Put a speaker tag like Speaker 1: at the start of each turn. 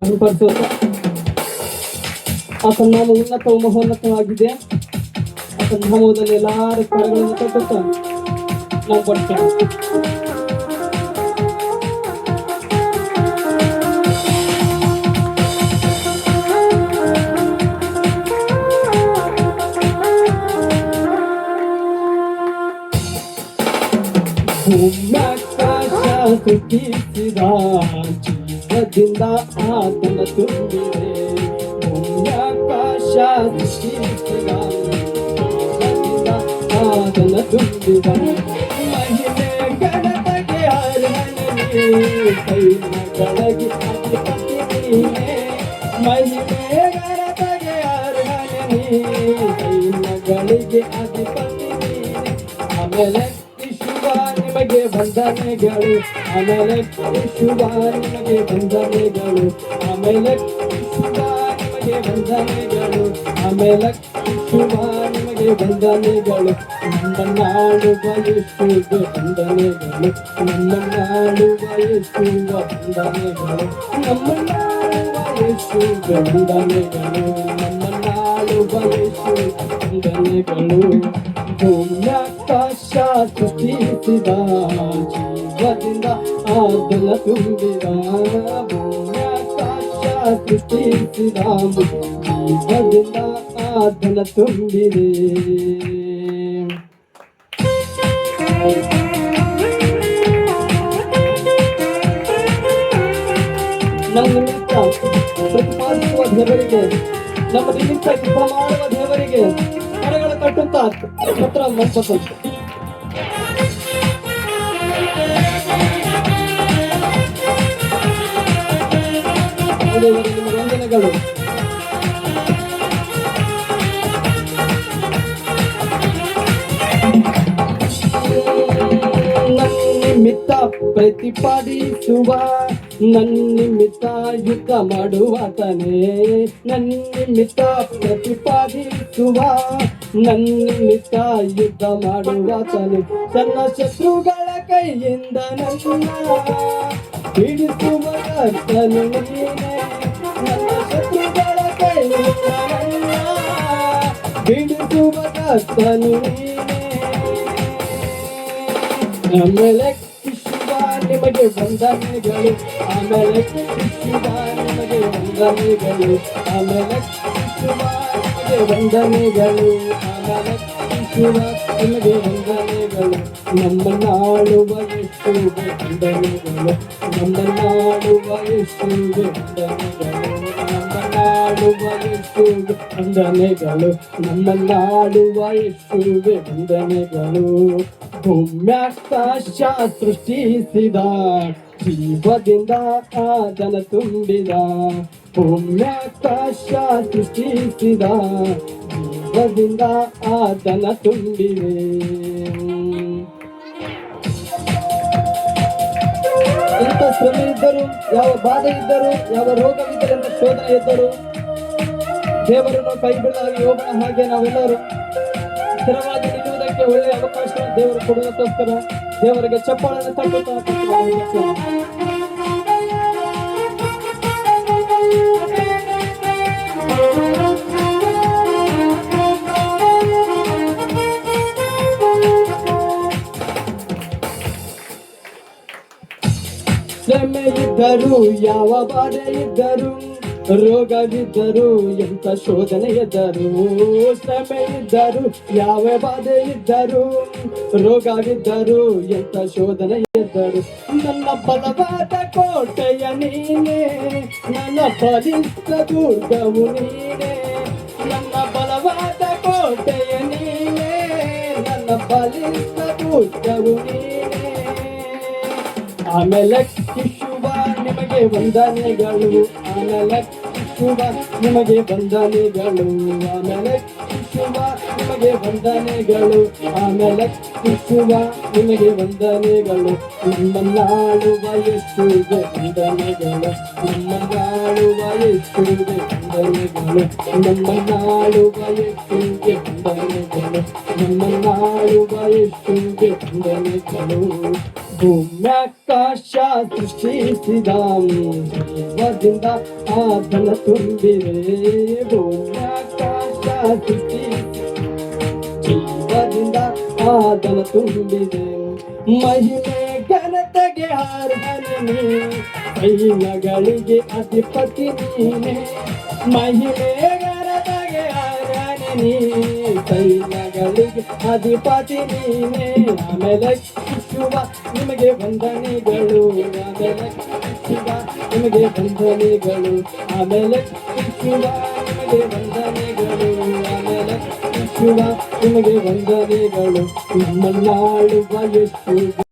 Speaker 1: ಪರಿಸೋದು ಆತನ ನಾಮ ಉನ್ನತ ಮಹೋನ್ನತವಾಗಿದೆ. ಆತನ ನಾಮದಲ್ಲಿ ಎಲ್ಲಾರ ಕರಗಳನ್ನು ಕಟ್ಟುತ್ತಾ ನಾವು ಬರ್ತೇವೆ. ಭೂಮ್ಯಾಕಾಶ ಸೃಷ್ಟಿಸಿದ ಜೀವದಿಂದ ಆತನ ತುಂಬಿದೆ. ಭೂಮ್ಯಾಕಾಶ ಸೃಷ್ಟಿಸಿದ ಜೀವದಿಂದ ಆತನ ತುಂಬಿದ. ಮಹಿಮೆ ಗಣಪಗೆ ಅರ್ಹನೇ, ಕೈನಗಳಿಗೆ ಅಧಿಪತಿ ನೀನೇ. ಮಹಿಮೆ ಗಣಪಗೆ ಅರ್ಹನೇ, ಕೈನಗಳಿಗೆ ಅಧಿಪತಿ ನೀನೇ. ಆಮೇಲೆ ನಿಮಗೆ ವಂದನೆಗಳು, ಆಮೇಲೆ ಶುಭ ನಿಮಗೆ ವಂದನೆಗಳು, ಆಮೇಲೆ ಶುಭ ನಿಮಗೆ ವಂದನೆಗಳು, ಆಮೇಲೆ ಶುಭ ನಿಮಗೆ ವಂದನೆಗಳು. ನಮ್ಮ ನಾಡುವ ಯೇಸುವಿಗೆ ವಂದನೆಗಳು, ನಮ್ಮ ನಾಡುವ ಯೇಸುವಿಗೆ ವಂದನೆಗಳು, ನಮ್ಮ ನಾಡುವ ಯೇಸುವಿಗೆ ವಂದನೆಗಳು, ನಮ್ಮ ನಾಡುವ ಯೇಸುವಿಗೆ ವಂದನೆಗಳು. ಭೂಮ್ಯಾಕಾಶ ಸೃಷ್ಟಿಸಿದ ಜೀವದಿಂದ ಆತನ ತುಂಬಿದ. ಭೂಮ್ಯಾಕಾಶ ಸೃಷ್ಟಿಸಿದ ಜೀವದಿಂದ ಆತನ ತುಂಬಿದೆ. ನಮ್ಮ ನಿಮಿತ್ತ ಪ್ರತಿಪಾದಿಸುವ ದೇವರಿಗೆ, ನಮ್ಮ ನಿಮಿತ್ತ ಯುದ್ಧ ಮಾಡುವ ದೇವರಿಗೆ ಕರಗಳ ಕಟ್ಟುತ್ತ ಪತ್ರ ಮಂಪಸಂತ ನಿಮ್ಮ ವಂದನೆಗಳು. ನಿಮಿತ್ತ ಪ್ರತಿಪಾದಿಸುವ, ನನ್ನ ನಿಮಿತ್ತ ಯುದ್ಧ ಮಾಡುವಾತನೇ. ನನ್ನ ನಿಮಿತ್ತ ಪ್ರತಿಪಾದಿಸುವ, ನನ್ನ ನಿಮಿತ್ತ ಯುದ್ಧ ಮಾಡುವಾತನೇ. ತನ್ನ ಶತ್ರುಗಳ ಕೈಯಿಂದ ನನ್ನ ಬಿಡಿಸುವ ಕರ್ತನು ನೀನೇ. ನನ್ನ ಶತ್ರುಗಳ ಕೈಯಿಂದ ನನ್ನ ಬಿಡಿಸುವ ಕರ್ತನು ನೀನೇ. ಆಮೇಲೆ ಶುಭ ನಿಮಗೆ ವಂದನೆಗಳು, ಆಮೇಲೆ ಶುಭ ನಿಮಗೆ ವಂದನೆಗಳು, ಆಮೇಲೆ ಶುಭ ನಿಮಗೆ ವಂದನೆಗಳು, ಆಮೇಲೆ ಶುಭ ನಿಮಗೆ ವಂದನೆಗಳು. ನಮ್ಮ ನಾಡುವ ಯೇಸುವಿಗೆ ವಂದನೆಗಳು, ನಮ್ಮ ನಾಡುವ ಯೇಸುವಿಗೆ ವಂದನೆಗಳು, ನಮ್ಮ ನಾಡುವ ಯೇಸುವಿಗೆ ವಂದನೆಗಳು, ನಮ್ಮ ನಾಡುವ ಯೇಸುವಿಗೆ ವಂದನೆಗಳು. ಭೂಮ್ಯಾಕಾಶ ಸೃಷ್ಟಿಸಿದ ಜೀವದಿಂದ ಆತನ ತುಂಬಿದ. ಭೂಮ್ಯಾಕಾಶ ಸೃಷ್ಟಿಸಿದ ಜೀವದಿಂದ ಆತನ ತುಂಬಿದೆ. ಎಂಥ ಶ್ರಮೆ ಇದ್ದರು, ಯಾವ ಬಾಧೆ ಇದ್ದರು, ಯಾವ ರೋಗವಿದ್ದರು, ಎಂಥ ಶೋಧನೆ ಇದ್ದರು, ದೇವರನ್ನು ಕೈ ಬಿಡಲಾಗಿ ಹೋಗೋಣ. ಹಾಗೆ ನಾವೆಲ್ಲರೂ ಸ್ಥಿರವಾಗಿ ನಿಲ್ಲುವುದಕ್ಕೆ ಒಳ್ಳೆಯ ಅವಕಾಶ ದೇವರು ಕೊಡುವುದಕ್ಕೋಸ್ಕರ ದೇವರಿಗೆ ಚಪ್ಪಾಳನ್ನು ತಟ್ಟುತ್ತಾ ಶ್ರಮೆ ಇದ್ದರು, ಯಾವ ಬಾಧೆ ಇದ್ದರು, ರೋಗವಿದ್ದರು, ಎಂಥ ಶೋಧನೆ ಎದ್ದರು. ಶ್ರಮೆ ಇದ್ದರು, ಯಾವ ಬಾಧೆ ಇದ್ದರು, ರೋಗವಿದ್ದರು, ಎಂಥ ಶೋಧನೆ ಎದ್ದರು. ನನ್ನ ಬಲವಾದ ಕೋಟೆಯ ನೀನೇ, ನನ್ನ ಬಲಿಷ್ಠ ದುರ್ಗವು ನೀನೇ. ನನ್ನ ಬಲವಾದ ಕೋಟೆಯ ನೀನೇ, ನನ್ನ ಬಲಿಷ್ಠ ದುರ್ಗವು ನೀನೇ. ಆಮೇಲೆ ಶುಭ ನಿಮಗೆ ವಂದನೆಗಳು, ಆಮೇಲೆ ಶುಭ ನಿಮಗೆ ವಂದನೆಗಳು, ಆಮೇಲೆ ಶುಭ ನಿಮಗೆ ವಂದನೆಗಳು, ಆಮೇಲೆ ಶುಭ ನಿಮಗೆ ವಂದನೆಗಳು. ನಮ್ಮ ನಾಡುವ ಯೇಸುವಿಗೆ ವಂದನೆಗಳು, ನಮ್ಮ ನಾಡುವ ಯೇಸುವಿಗೆ ವಂದನೆಗಳು, ನಮ್ಮ ನಾಡುವ ಯೇಸುವಿಗೆ ವಂದನೆಗಳು, ನಮ್ಮ ನಾಡುವ ಯೇಸುವಿಗೆ ವಂದನೆಗಳು. ಭೂಮ್ಯಾಕಾಶ ಸೃಷ್ಟಿಸಿದ ಜೀವದಿಂದ ಆತನ ತುಂಬಿದೆ. ಭೂಮ್ಯಾಕಾಶ ಸೃಷ್ಟಿಸಿದ ಜೀವದಿಂದ ಆತನ ತುಂಬಿದೆ. ಮಹಿಮೆ ಘನತೆಗೆ ಅರ್ಹನೇ, ಸೈನ್ಯಗಳಿಗೆ ಅಧಿಪತಿ ನೀನೆ. ಮಹಿಮೆ ಘನತೆಗೆ ಅರ್ಹನೇ, ಸೈನ್ಯಗಳಿಗೆ ಅಧಿಪತಿ ನೀನೆ. ಆಮೇಲೆ ಶಿವ ನಿಮಗೆ ವಂದನೆಗಳು, ಆಮೇಲೆ ಶಿವ ನಿಮಗೆ ವಂದನೆಗಳು, ಆಮೇಲೆ ಶಿವ ನಿಮಗೆ ವಂದನೆಗಳು, ಆಮೇಲೆ ಶಿವ ನಿಮಗೆ ವಂದನೆಗಳು. ನಿಮ್ಮನ್ನಾಳುವ ಯೇಸು